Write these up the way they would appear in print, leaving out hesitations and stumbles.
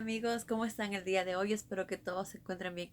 Amigos, ¿cómo están el día de hoy? Espero que todos se encuentren bien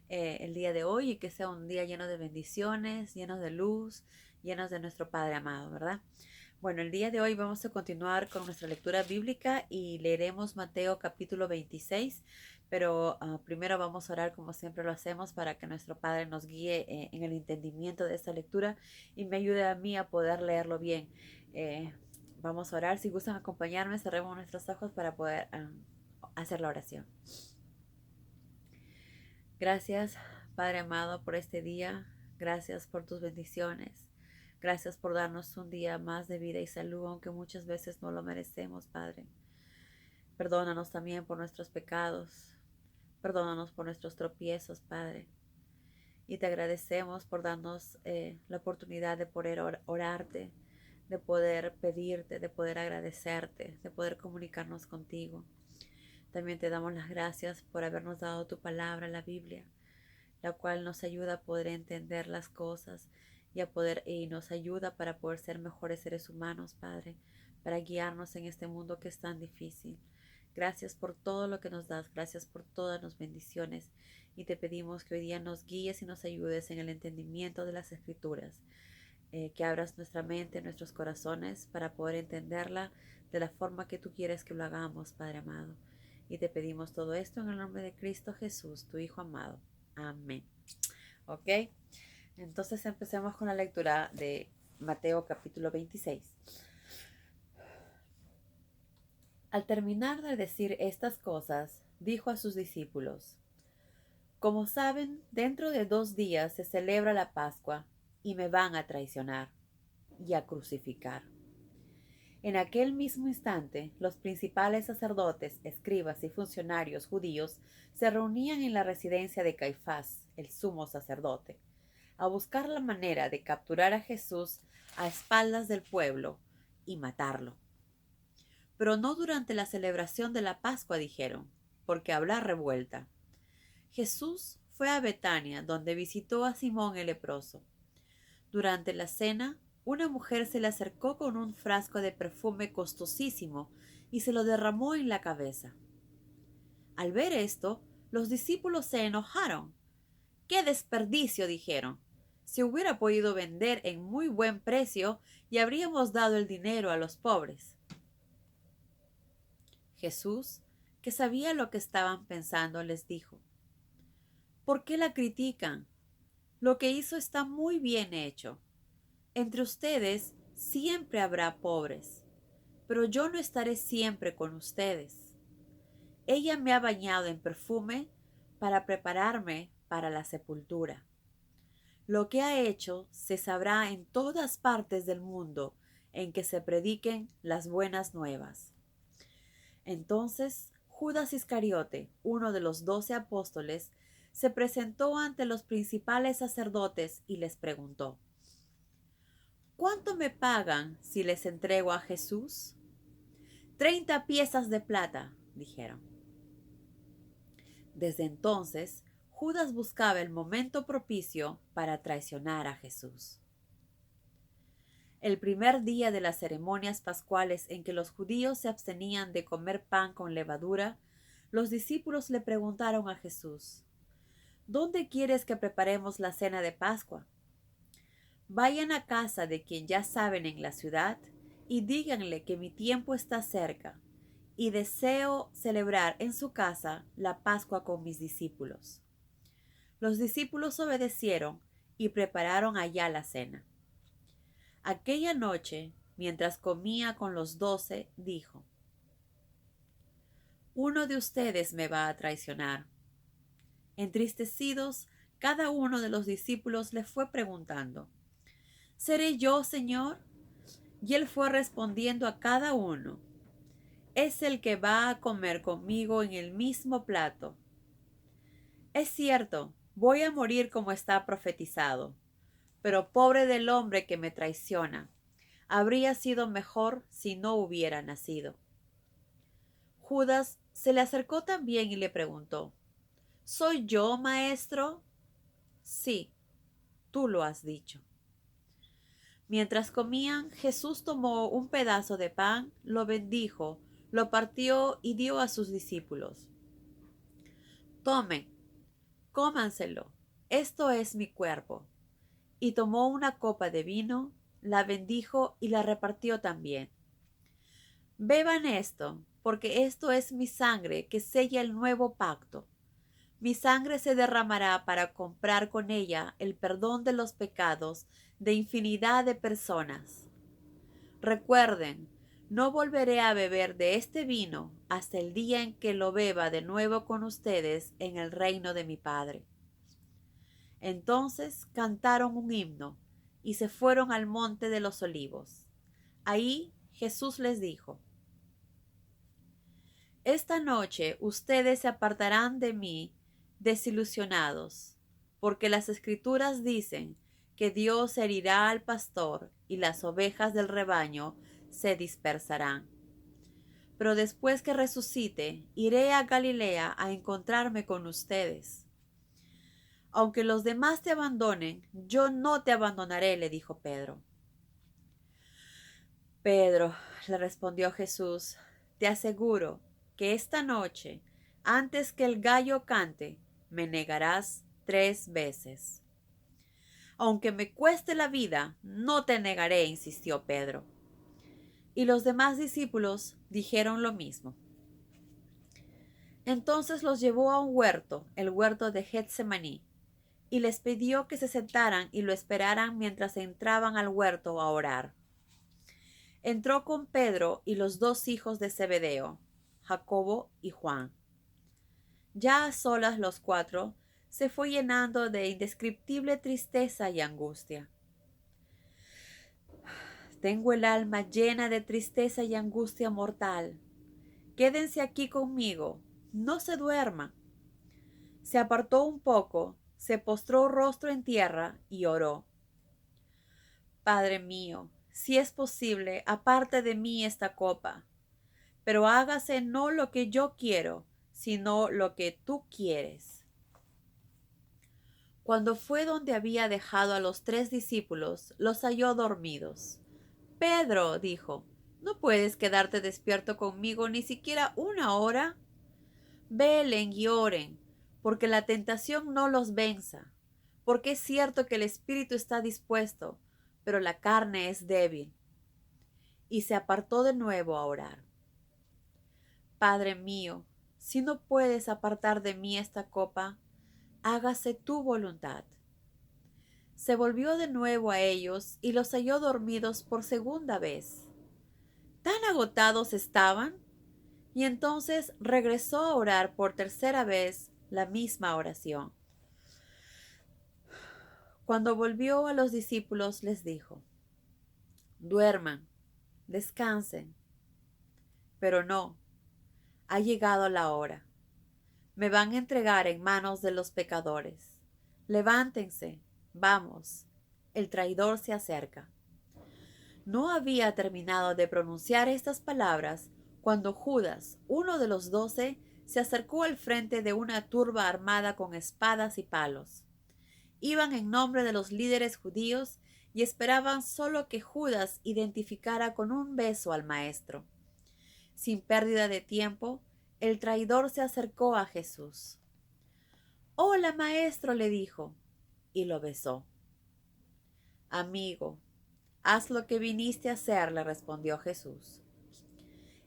el día de hoy y que sea un día lleno de bendiciones, lleno de luz, llenos de nuestro Padre amado, ¿verdad? Bueno, el día de hoy vamos a continuar con nuestra lectura bíblica y leeremos Mateo capítulo 26, pero primero vamos a orar como siempre lo hacemos para que nuestro Padre nos guíe en el entendimiento de esta lectura y me ayude a mí a poder leerlo bien. Vamos a orar. Si gustan acompañarme, cerremos nuestros ojos para poder hacer la oración. Gracias, Padre amado, por este día. Gracias por tus bendiciones. Gracias por darnos un día más de vida y salud, aunque muchas veces no lo merecemos, Padre. Perdónanos también por nuestros pecados. Perdónanos por nuestros tropiezos, Padre. Y te agradecemos por darnos la oportunidad de poder orarte, de poder pedirte, de poder agradecerte, de poder comunicarnos contigo. También te damos las gracias por habernos dado tu palabra, la Biblia, la cual nos ayuda a poder entender las cosas y nos ayuda para poder ser mejores seres humanos, Padre, para guiarnos en este mundo que es tan difícil. Gracias por todo lo que nos das, gracias por todas las bendiciones y te pedimos que hoy día nos guíes y nos ayudes en el entendimiento de las Escrituras, que abras nuestra mente, nuestros corazones para poder entenderla de la forma que tú quieres que lo hagamos, Padre amado. Y te pedimos todo esto en el nombre de Cristo Jesús, tu Hijo amado. Amén. ¿Ok? Entonces empecemos con la lectura de Mateo capítulo 26. Al terminar de decir estas cosas, dijo a sus discípulos: Como saben, dentro de 2 días se celebra la Pascua y me van a traicionar y a crucificar. En aquel mismo instante, los principales sacerdotes, escribas y funcionarios judíos se reunían en la residencia de Caifás, el sumo sacerdote, a buscar la manera de capturar a Jesús a espaldas del pueblo y matarlo. Pero no durante la celebración de la Pascua, dijeron, porque habrá revuelta. Jesús fue a Betania, donde visitó a Simón el leproso. Durante la cena, una mujer se le acercó con un frasco de perfume costosísimo y se lo derramó en la cabeza. Al ver esto, los discípulos se enojaron. ¡Qué desperdicio!, dijeron. Se hubiera podido vender en muy buen precio y habríamos dado el dinero a los pobres. Jesús, que sabía lo que estaban pensando, les dijo: ¿Por qué la critican? Lo que hizo está muy bien hecho. Entre ustedes siempre habrá pobres, pero yo no estaré siempre con ustedes. Ella me ha bañado en perfume para prepararme para la sepultura. Lo que ha hecho se sabrá en todas partes del mundo en que se prediquen las buenas nuevas. Entonces Judas Iscariote, uno de los 12 apóstoles, se presentó ante los principales sacerdotes y les preguntó: ¿Cuánto me pagan si les entrego a Jesús? 30 piezas de plata, dijeron. Desde entonces, Judas buscaba el momento propicio para traicionar a Jesús. El primer día de las ceremonias pascuales en que los judíos se abstenían de comer pan con levadura, los discípulos le preguntaron a Jesús: ¿Dónde quieres que preparemos la cena de Pascua? Vayan a casa de quien ya saben en la ciudad y díganle que mi tiempo está cerca y deseo celebrar en su casa la Pascua con mis discípulos. Los discípulos obedecieron y prepararon allá la cena. Aquella noche, mientras comía con los 12, dijo: Uno de ustedes me va a traicionar. Entristecidos, cada uno de los discípulos le fue preguntando: ¿Seré yo, Señor? Y él fue respondiendo a cada uno: Es el que va a comer conmigo en el mismo plato. Es cierto, voy a morir como está profetizado, pero pobre del hombre que me traiciona. Habría sido mejor si no hubiera nacido. Judas se le acercó también y le preguntó: ¿Soy yo, maestro? Sí, tú lo has dicho. Mientras comían, Jesús tomó un pedazo de pan, lo bendijo, lo partió y dio a sus discípulos. Tomen, cómanselo, esto es mi cuerpo. Y tomó una copa de vino, la bendijo y la repartió también. Beban esto, porque esto es mi sangre que sella el nuevo pacto. Mi sangre se derramará para comprar con ella el perdón de los pecados de infinidad de personas. Recuerden, no volveré a beber de este vino hasta el día en que lo beba de nuevo con ustedes en el reino de mi Padre. Entonces cantaron un himno y se fueron al monte de los olivos. Ahí Jesús les dijo: Esta noche ustedes se apartarán de mí desilusionados, porque las Escrituras dicen que Dios herirá al pastor y las ovejas del rebaño se dispersarán. Pero después que resucite, iré a Galilea a encontrarme con ustedes. Aunque los demás te abandonen, yo no te abandonaré, le dijo Pedro. Pedro, le respondió Jesús, te aseguro que esta noche, antes que el gallo cante, me negarás 3 veces. Aunque me cueste la vida, no te negaré, insistió Pedro. Y los demás discípulos dijeron lo mismo. Entonces los llevó a un huerto, el huerto de Getsemaní, y les pidió que se sentaran y lo esperaran mientras entraban al huerto a orar. Entró con Pedro y los 2 hijos de Zebedeo, Jacobo y Juan. Ya a solas los 4, se fue llenando de indescriptible tristeza y angustia. Tengo el alma llena de tristeza y angustia mortal. Quédense aquí conmigo, no se duerman. Se apartó un poco, se postró rostro en tierra y oró. Padre mío, si es posible, aparte de mí esta copa, pero hágase no lo que yo quiero, sino lo que tú quieres. Cuando fue donde había dejado a los 3 discípulos, los halló dormidos. Pedro, dijo, ¿no puedes quedarte despierto conmigo ni siquiera 1 hora? Velen y oren, porque la tentación no los venza, porque es cierto que el espíritu está dispuesto, pero la carne es débil. Y se apartó de nuevo a orar. Padre mío, si no puedes apartar de mí esta copa, hágase tu voluntad. Se volvió de nuevo a ellos y los halló dormidos por segunda vez. Tan agotados estaban, y entonces regresó a orar por tercera vez la misma oración. Cuando volvió a los discípulos les dijo: duerman, descansen. Pero no, ha llegado la hora. Me van a entregar en manos de los pecadores. Levántense, vamos, el traidor se acerca. No había terminado de pronunciar estas palabras cuando Judas, uno de los 12, se acercó al frente de una turba armada con espadas y palos. Iban en nombre de los líderes judíos y esperaban solo que Judas identificara con un beso al maestro. Sin pérdida de tiempo, el traidor se acercó a Jesús. «Hola, maestro», le dijo, y lo besó. «Amigo, haz lo que viniste a hacer», le respondió Jesús.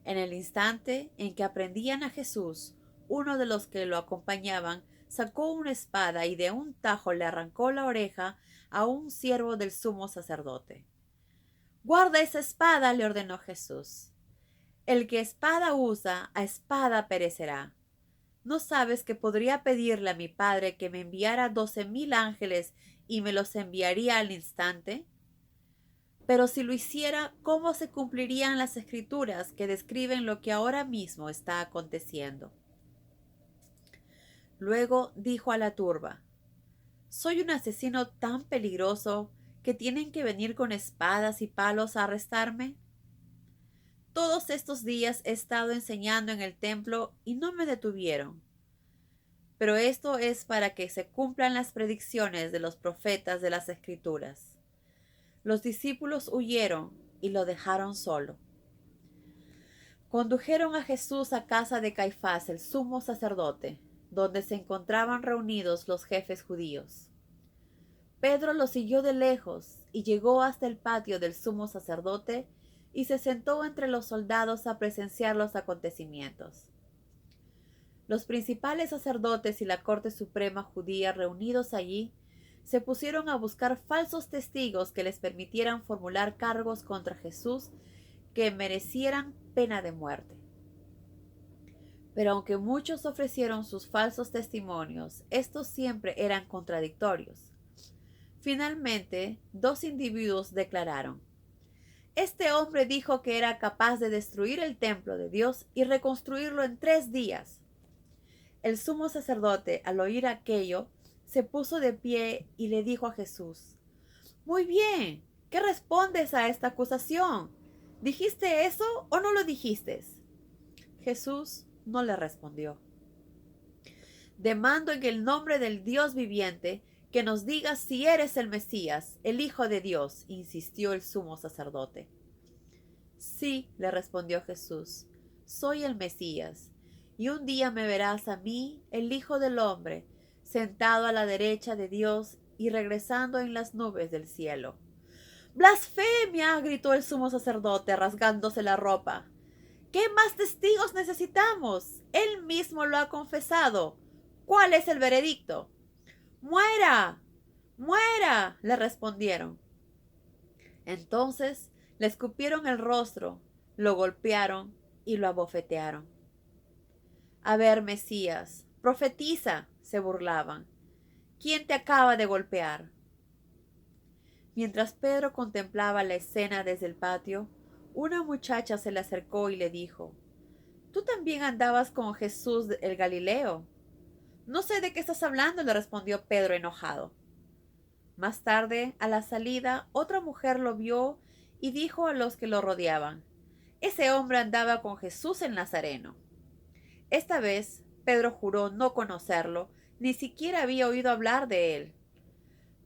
En el instante en que aprendían a Jesús, uno de los que lo acompañaban sacó una espada y de un tajo le arrancó la oreja a un siervo del sumo sacerdote. «Guarda esa espada», le ordenó Jesús. «El que espada usa, a espada perecerá. ¿No sabes que podría pedirle a mi Padre que me enviara 12,000 ángeles y me los enviaría al instante? Pero si lo hiciera, ¿cómo se cumplirían las escrituras que describen lo que ahora mismo está aconteciendo?» Luego dijo a la turba: «¿Soy un asesino tan peligroso que tienen que venir con espadas y palos a arrestarme? Todos estos días he estado enseñando en el templo y no me detuvieron. Pero esto es para que se cumplan las predicciones de los profetas de las Escrituras». Los discípulos huyeron y lo dejaron solo. Condujeron a Jesús a casa de Caifás, el sumo sacerdote. donde se encontraban reunidos los jefes judíos. Pedro lo siguió de lejos y llegó hasta el patio del sumo sacerdote y se sentó entre los soldados a presenciar los acontecimientos. Los principales sacerdotes y la corte suprema judía reunidos allí se pusieron a buscar falsos testigos que les permitieran formular cargos contra Jesús que merecieran pena de muerte. Pero aunque muchos ofrecieron sus falsos testimonios, estos siempre eran contradictorios. Finalmente, 2 individuos declararon: este hombre dijo que era capaz de destruir el templo de Dios y reconstruirlo en 3 días. El sumo sacerdote, al oír aquello, se puso de pie y le dijo a Jesús: muy bien, ¿qué respondes a esta acusación? ¿Dijiste eso o no lo dijiste? Jesús no le respondió. Demando en el nombre del Dios viviente que nos digas si eres el Mesías, el Hijo de Dios, insistió el sumo sacerdote. Sí, le respondió Jesús, soy el Mesías, y un día me verás a mí, el Hijo del Hombre, sentado a la derecha de Dios y regresando en las nubes del cielo. ¡Blasfemia! Gritó el sumo sacerdote, rasgándose la ropa. ¿Qué más testigos necesitamos? Él mismo lo ha confesado. ¿Cuál es el veredicto? ¡Muera! ¡Muera!, le respondieron. Entonces le escupieron el rostro, lo golpearon y lo abofetearon. A ver, Mesías, profetiza, se burlaban. ¿Quién te acaba de golpear? Mientras Pedro contemplaba la escena desde el patio, una muchacha se le acercó y le dijo: ¿tú también andabas con Jesús el Galileo? No sé de qué estás hablando, le respondió Pedro enojado. Más tarde, a la salida, otra mujer lo vio y dijo a los que lo rodeaban: ese hombre andaba con Jesús el Nazareno. Esta vez, Pedro juró no conocerlo, ni siquiera había oído hablar de él.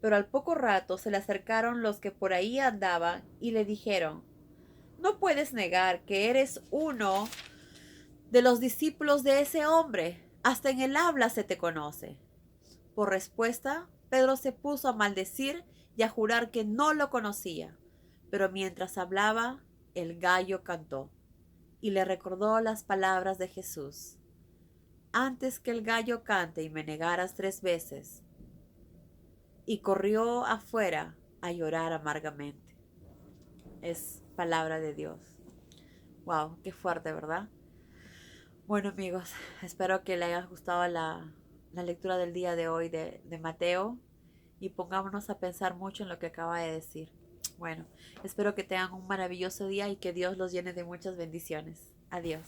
Pero al poco rato se le acercaron los que por ahí andaban y le dijeron: no puedes negar que eres uno de los discípulos de ese hombre. Hasta en el habla se te conoce. Por respuesta, Pedro se puso a maldecir y a jurar que no lo conocía. Pero mientras hablaba, el gallo cantó y le recordó las palabras de Jesús: antes que el gallo cante y me negaras 3 veces. Y corrió afuera a llorar amargamente. Es palabra de Dios. Wow, qué fuerte, ¿verdad? Bueno, amigos, espero que les haya gustado la lectura del día de hoy de Mateo y pongámonos a pensar mucho en lo que acaba de decir. Bueno, espero que tengan un maravilloso día y que Dios los llene de muchas bendiciones. Adiós.